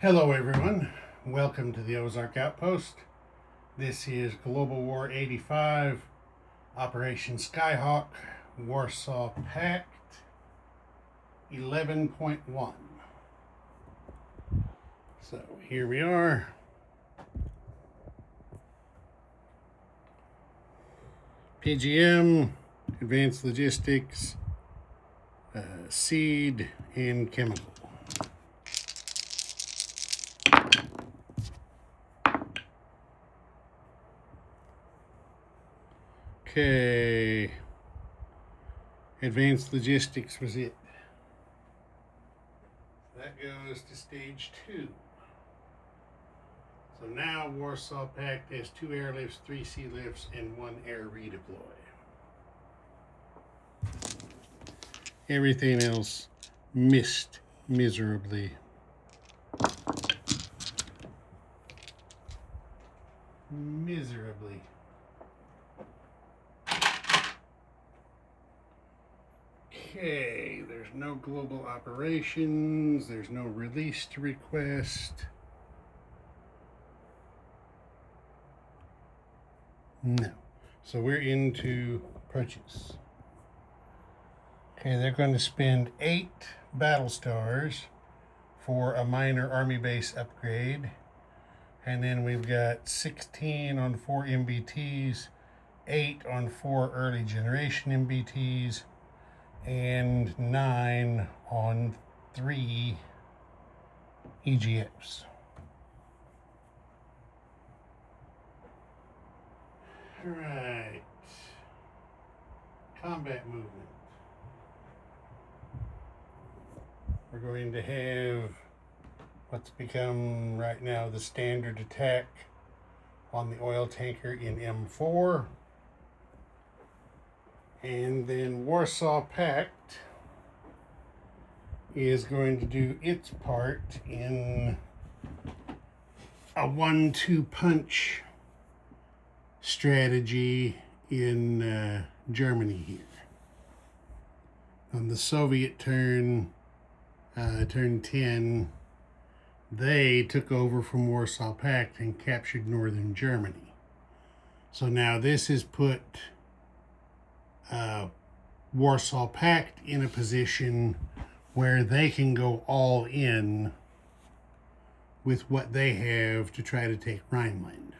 Hello everyone, welcome to the Ozark Outpost. This is Global War 85, Operation Skyhawk, Warsaw Pact 11.1. So here we are. PGM, Advanced Logistics, Seed, and Chemical. Okay, Advanced Logistics was it. That goes to stage 2. So now Warsaw Pact has 2 airlifts, 3 sea lifts, and 1 air redeploy. Everything else missed miserably. Okay, there's no global operations, there's no release to request. No. So we're into purchase. Okay, they're going to spend 8 battle stars for a minor army base upgrade. And then we've got 16 on 4 MBTs, 8 on 4 early generation MBTs, and 9 on 3 EGFs. All right. Combat movement. We're going to have what's become right now the standard attack on the oil tanker in M4. And then Warsaw Pact is going to do its part in a 1-2 punch strategy in Germany here. On the Soviet turn 10, they took over from Warsaw Pact and captured northern Germany. So now this has put Warsaw Pact in a position where they can go all in with what they have to try to take Rhineland.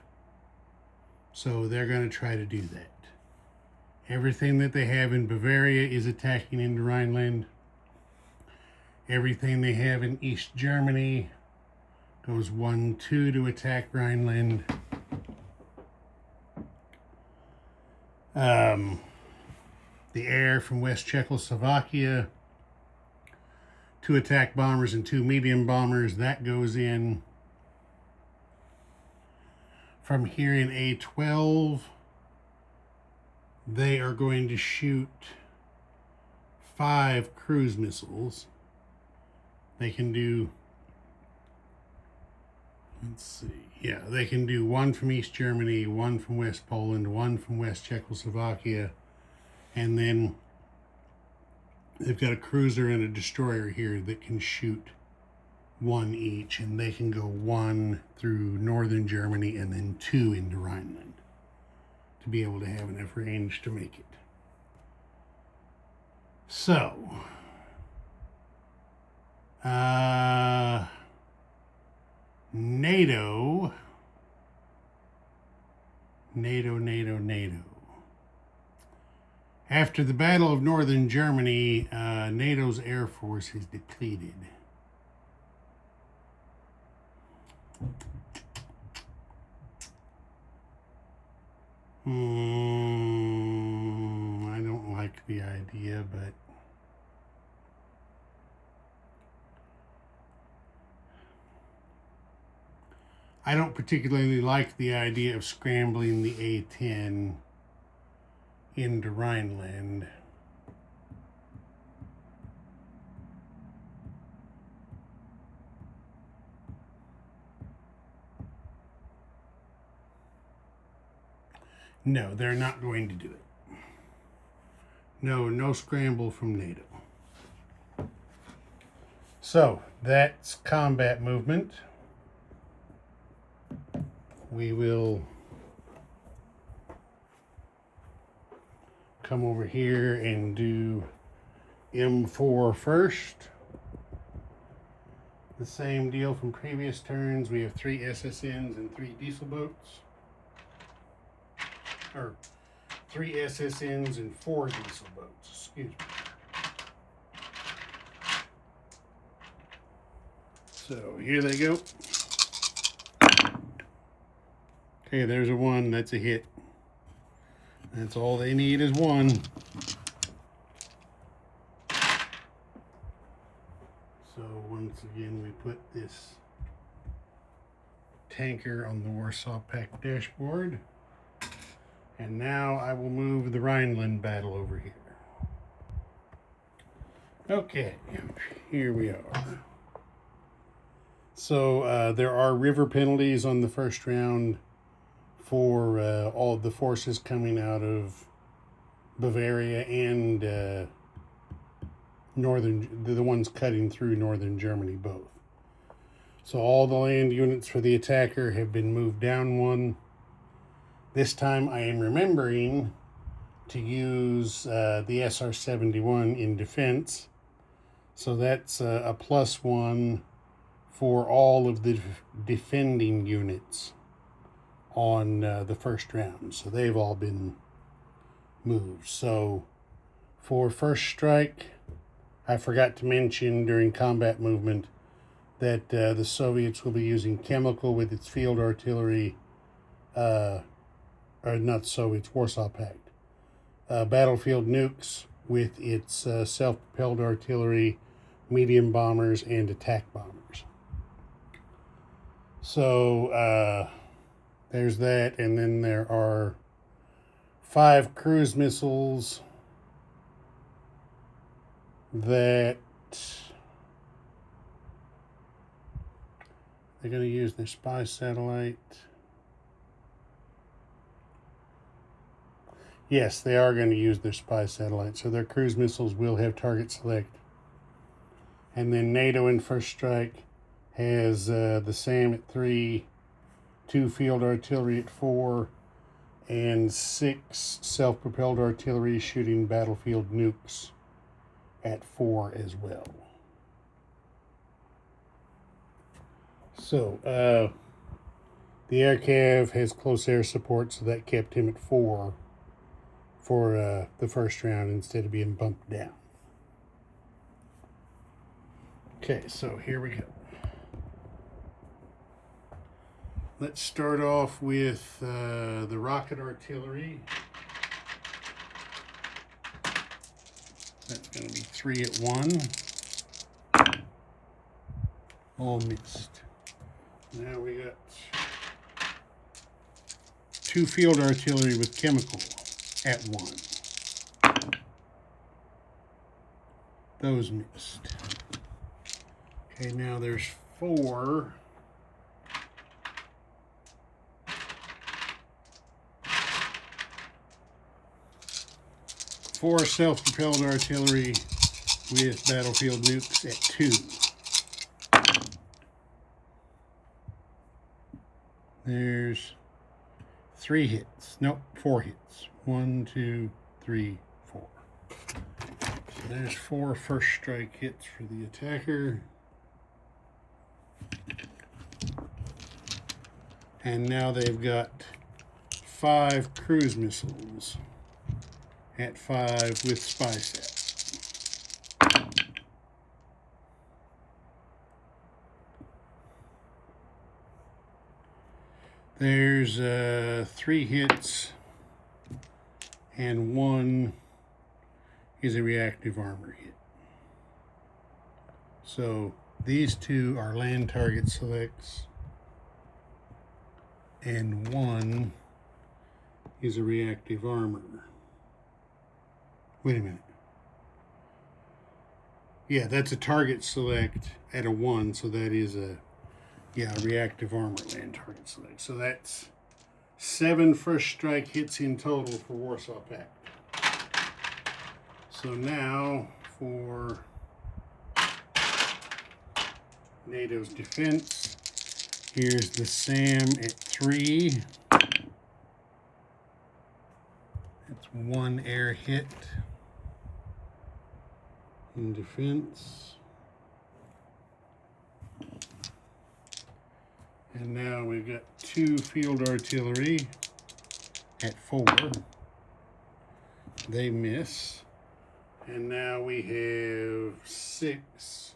So they're going to try to do that. Everything that they have in Bavaria is attacking into Rhineland. Everything they have in East Germany goes 1-2 to attack Rhineland. The air from West Czechoslovakia, 2 attack bombers and 2 medium bombers, that goes in. From here in A12, they are going to shoot 5 cruise missiles. They can do, let's see, yeah, they can do 1 from East Germany, 1 from West Poland, 1 from West Czechoslovakia, and then they've got a cruiser and a destroyer here that can shoot 1 each, and they can go 1 through northern Germany and then 2 into Rhineland to be able to have enough range to make it. So, NATO. After the Battle of Northern Germany, NATO's air force is depleted. I don't like the idea, but I don't particularly like the idea of scrambling the A-10 into Rhineland. No, they're not going to do it. No scramble from NATO. So that's combat movement. we will come over here and do M4 first. The same deal from previous turns. We have 3 SSNs and 3 diesel boats. Or 3 SSNs and 4 diesel boats, excuse me. So here they go. Okay, there's a 1, that's a hit. That's all they need is 1. So once again, we put this tanker on the Warsaw Pact dashboard. And now I will move the Rhineland battle over here. Okay, here we are. So there are river penalties on the first round for all of the forces coming out of Bavaria and the ones cutting through northern Germany both. So all the land units for the attacker have been moved down 1. This time I am remembering to use the SR-71 in defense. So that's a +1 for all of the defending units on the first round. So they've all been moved. So for first strike, I forgot to mention during combat movement that the Soviets will be using chemical with its field artillery, or not Soviets, Warsaw Pact. Battlefield nukes with its self-propelled artillery, medium bombers, and attack bombers. So there's that, and then there are 5 cruise missiles that they're going to use their spy satellite. Yes, they are going to use their spy satellite, so their cruise missiles will have target select. And then NATO in first strike has the SAM at 3, 2 field artillery at 4, and 6 self-propelled artillery shooting battlefield nukes at 4 as well. So the air cav has close air support, so that kept him at 4 for the first round instead of being bumped down. Okay, so here we go. Let's start off with the rocket artillery. That's going to be 3 at 1. All missed. Now we got 2 field artillery with chemical at 1. Those missed. Okay, now there's 4 self-propelled artillery with battlefield nukes at 2. There's 3 hits. Nope, 4 hits. 1, 2, 3, 4. So there's 4 first strike hits for the attacker. And now they've got 5 cruise missiles at 5 with spy set. There's 3 hits, and 1 is a reactive armor hit. So these 2 are land target selects, and 1 is a reactive armor. Wait a minute. Yeah, that's a target select at a 1, so that is a reactive armor land target select. So that's 7 first strike hits in total for Warsaw Pact. So now for NATO's defense, here's the SAM at 3. That's 1 air hit in defense. And now we've got 2 field artillery at 4. They miss. And now we have 6.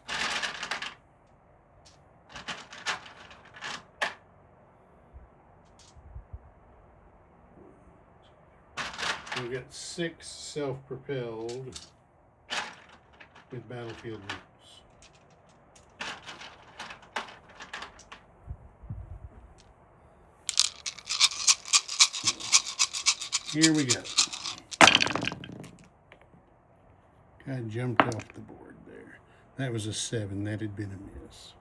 We've got 6 self-propelled with battlefield nukes. Here we go. Guy jumped off the board there. That was a 7. That had been a miss.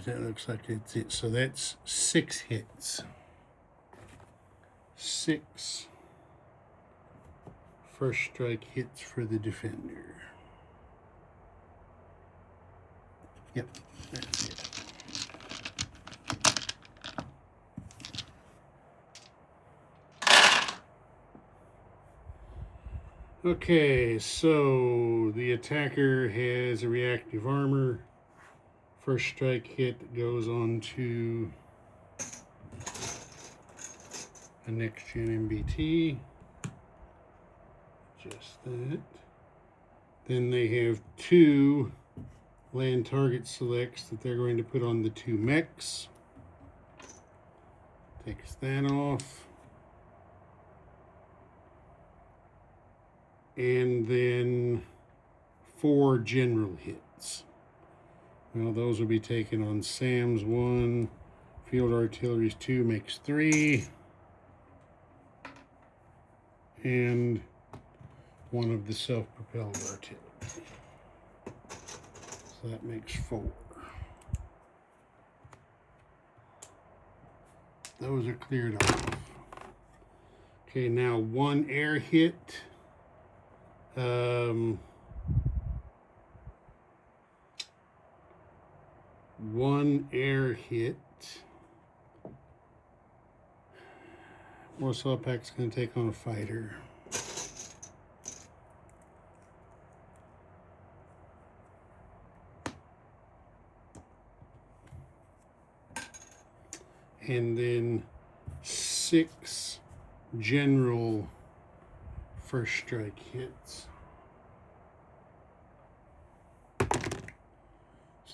That looks like that's it. So that's 6 hits. 6 first strike hits for the defender. Yep, that's it. Okay, so the attacker has a reactive armor. First strike hit goes on to a next-gen MBT. Just that. Then they have 2 land target selects that they're going to put on the 2 mechs. Takes that off. And then 4 general hits. Well, those will be taken on Sam's 1, field artillery's 2 makes 3, and 1 of the self-propelled artillery. So that makes 4. Those are cleared off. Okay, now 1 air hit. 1 air hit. Warsaw Pack's going to take on a fighter. And then 6 general first strike hits.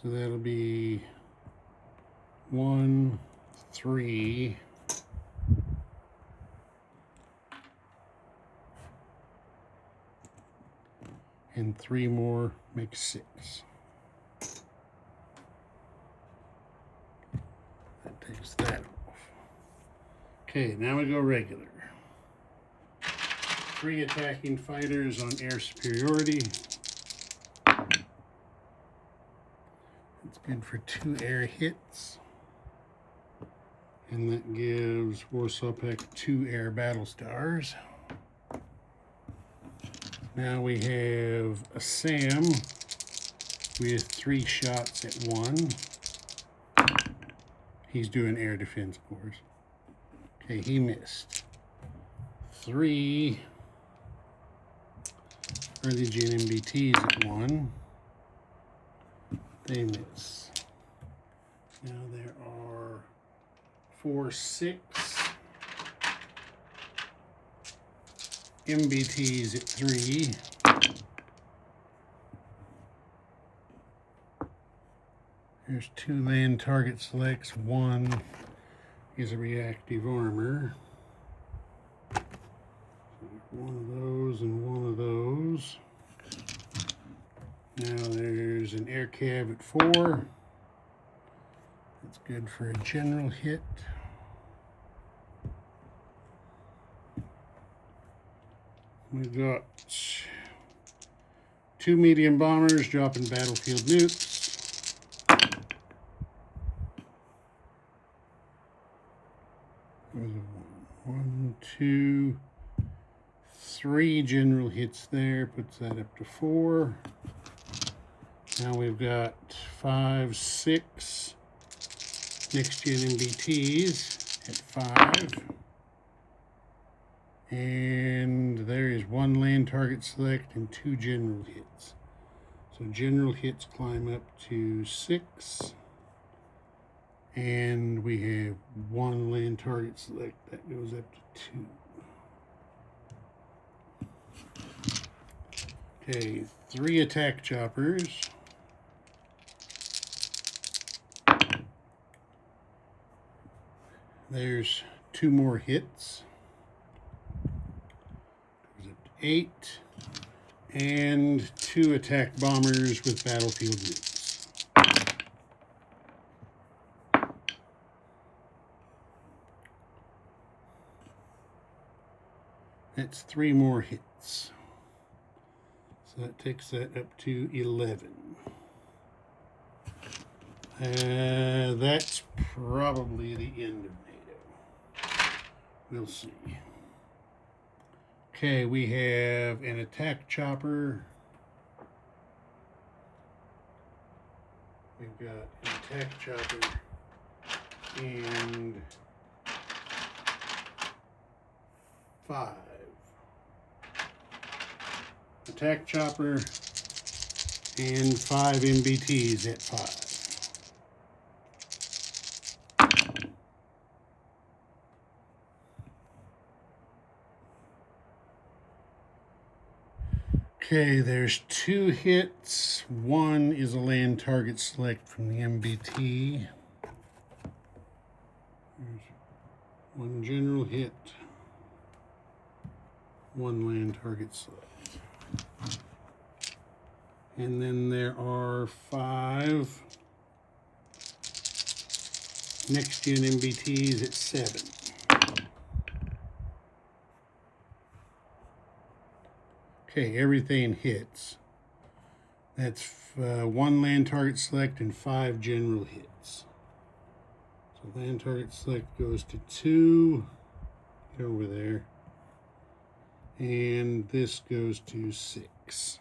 So that'll be 1, 3, and 3 more makes 6. That takes that off. Okay, now we go regular. 3 attacking fighters on air superiority. It's good for 2 air hits. And that gives Warsaw Pack 2 air battle stars. Now we have a Sam with 3 shots at 1. He's doing air defense, of course. Okay, he missed. 3 early gen MBTs at 1. They miss. Now there are 4, 6 MBTs at 3. There's 2 land target selects. 1 is a reactive armor. One of those and 1 of those. Now there's an air cav at 4. That's good for a general hit. We've got 2 medium bombers dropping battlefield nukes. One, two, three general hits there. Puts that up to 4. Now we've got 5, 6 next gen MBTs at 5. And there is 1 land target select and 2 general hits. So general hits climb up to 6. And we have 1 land target select that goes up to 2. Okay, 3 attack choppers. There's 2 more hits. Goes up to 8. And 2 attack bombers with battlefield nukes. That's 3 more hits. So that takes that up to 11. That's probably the end of NATO. We'll see. Okay, we have an attack chopper. We've got an attack chopper and 5. Attack chopper and 5 MBTs at 5. Okay, there's 2 hits. 1 is a land target select from the MBT. There's 1 general hit. 1 land target select. And then there are 5 next gen MBTs at 7. Okay, everything hits. That's 1 land target select and 5 general hits. So land target select goes to 2. Get over there. And this goes to 6.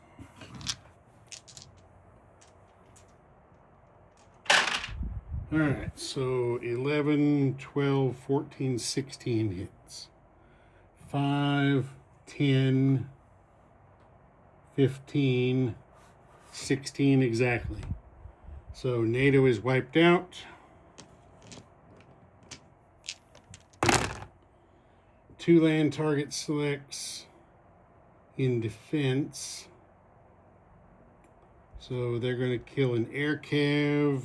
All right, so 11, 12, 14, 16 hits. 5, 10, 15, 16 exactly. So NATO is wiped out. 2 land target selects in defense. So they're going to kill an air cav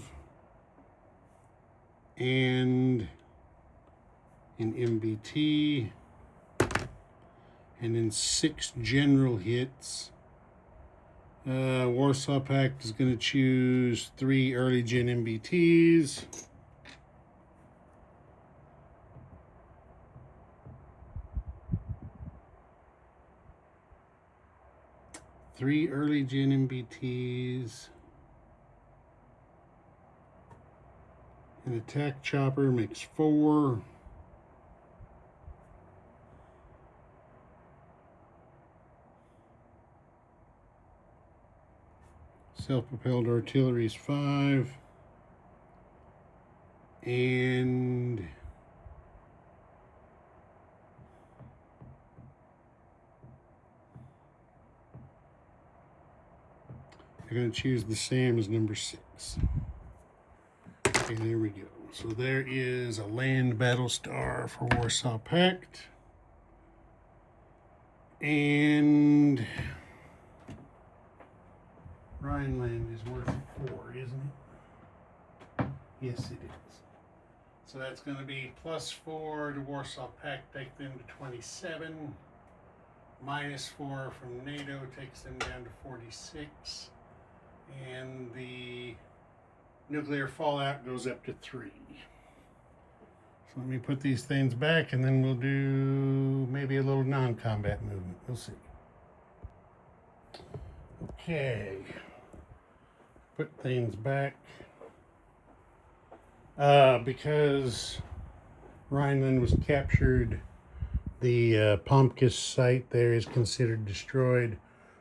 and an MBT. And then 6 general hits. Warsaw Pact is going to choose 3 early gen MBTs. Three early gen MBTs. An attack chopper makes 4. Self-propelled artillery is 5. And I'm going to choose the SAM as number 6. Okay, there we go. So there is a land battle star for Warsaw Pact. And Rhineland is worth 4, isn't it? Yes, it is. So that's going to be +4 to Warsaw Pact, take them to 27. -4 from NATO takes them down to 46. And the nuclear fallout goes up to 3. So let me put these things back and then we'll do maybe a little non-combat movement. We'll see. Okay. Put things back. Because Rhineland was captured. The Pomkis site there is considered destroyed.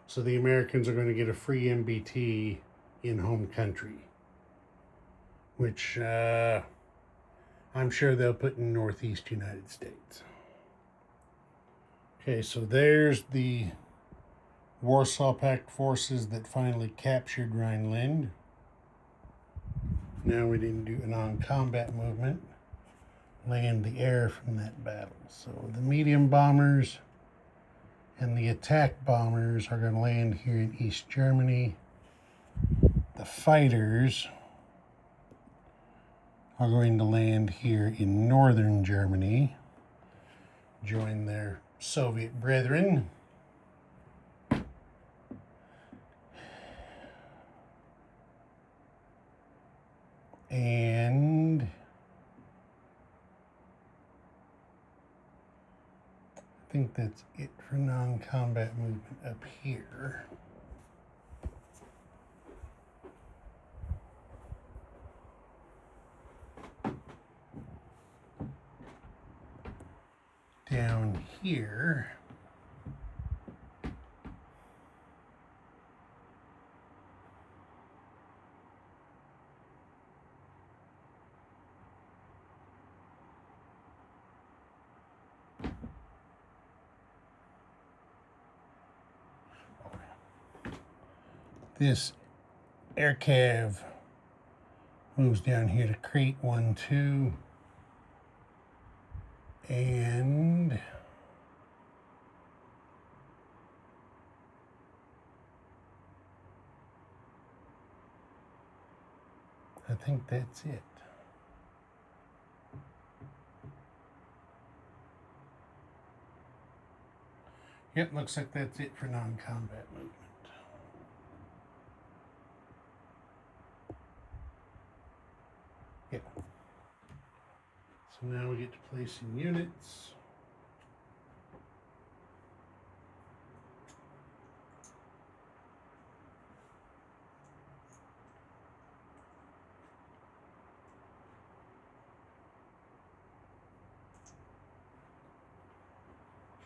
So the Americans are going to get a free MBT in home country, which I'm sure they'll put in Northeast United States. Okay, so there's the Warsaw Pact forces that finally captured Rhineland. Now we didn't do a non-combat movement. Land the air from that battle. So the medium bombers and the attack bombers are going to land here in East Germany. The fighters are going to land here in northern Germany, join their Soviet brethren. And I think that's it for non-combat movement up here. Down here, this air cav moves down here to Crete 1-2, and I think that's it. Yep, looks like that's it for non-combat movement. Yep. So now we get to place in units.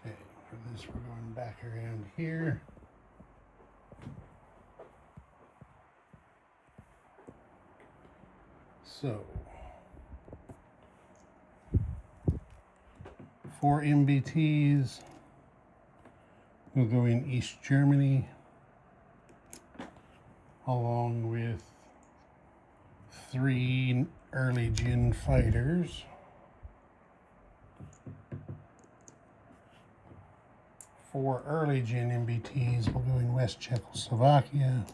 Okay, for this we're going back around here. So, 4 MBTs will go in East Germany, along with 3 early gen fighters. 4 early gen MBTs will go in West Czechoslovakia,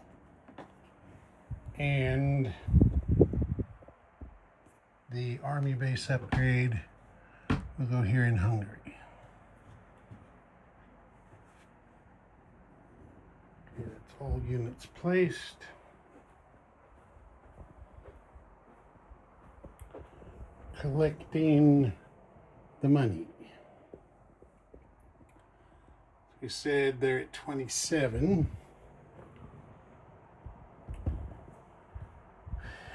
and the army base upgrade will go here in Hungary. Okay, that's all units placed. Collecting the money. We said they're at 27.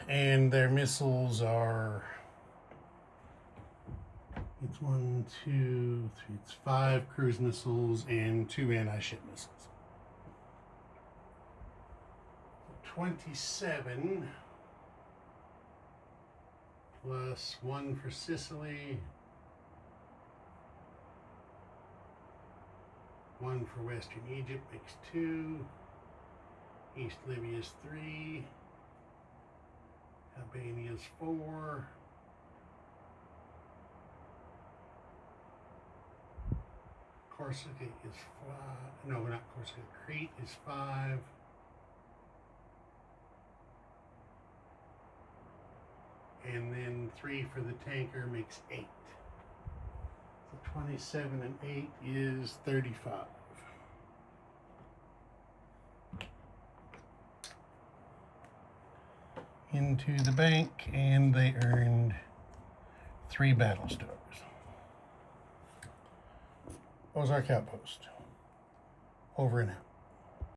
And their missiles are, it's 1, 2, 3, it's 5 cruise missiles and 2 anti-ship missiles. 27 plus 1 for Sicily, 1 for Western Egypt makes 2, East Libya's 3, Albania's 4, Corsica is 5, no, not Corsica, Crete is 5, and then 3 for the tanker makes 8. So 27 and 8 is 35. Into the bank, and they earned 3 battle stars. Ozark Outpost. Over and out.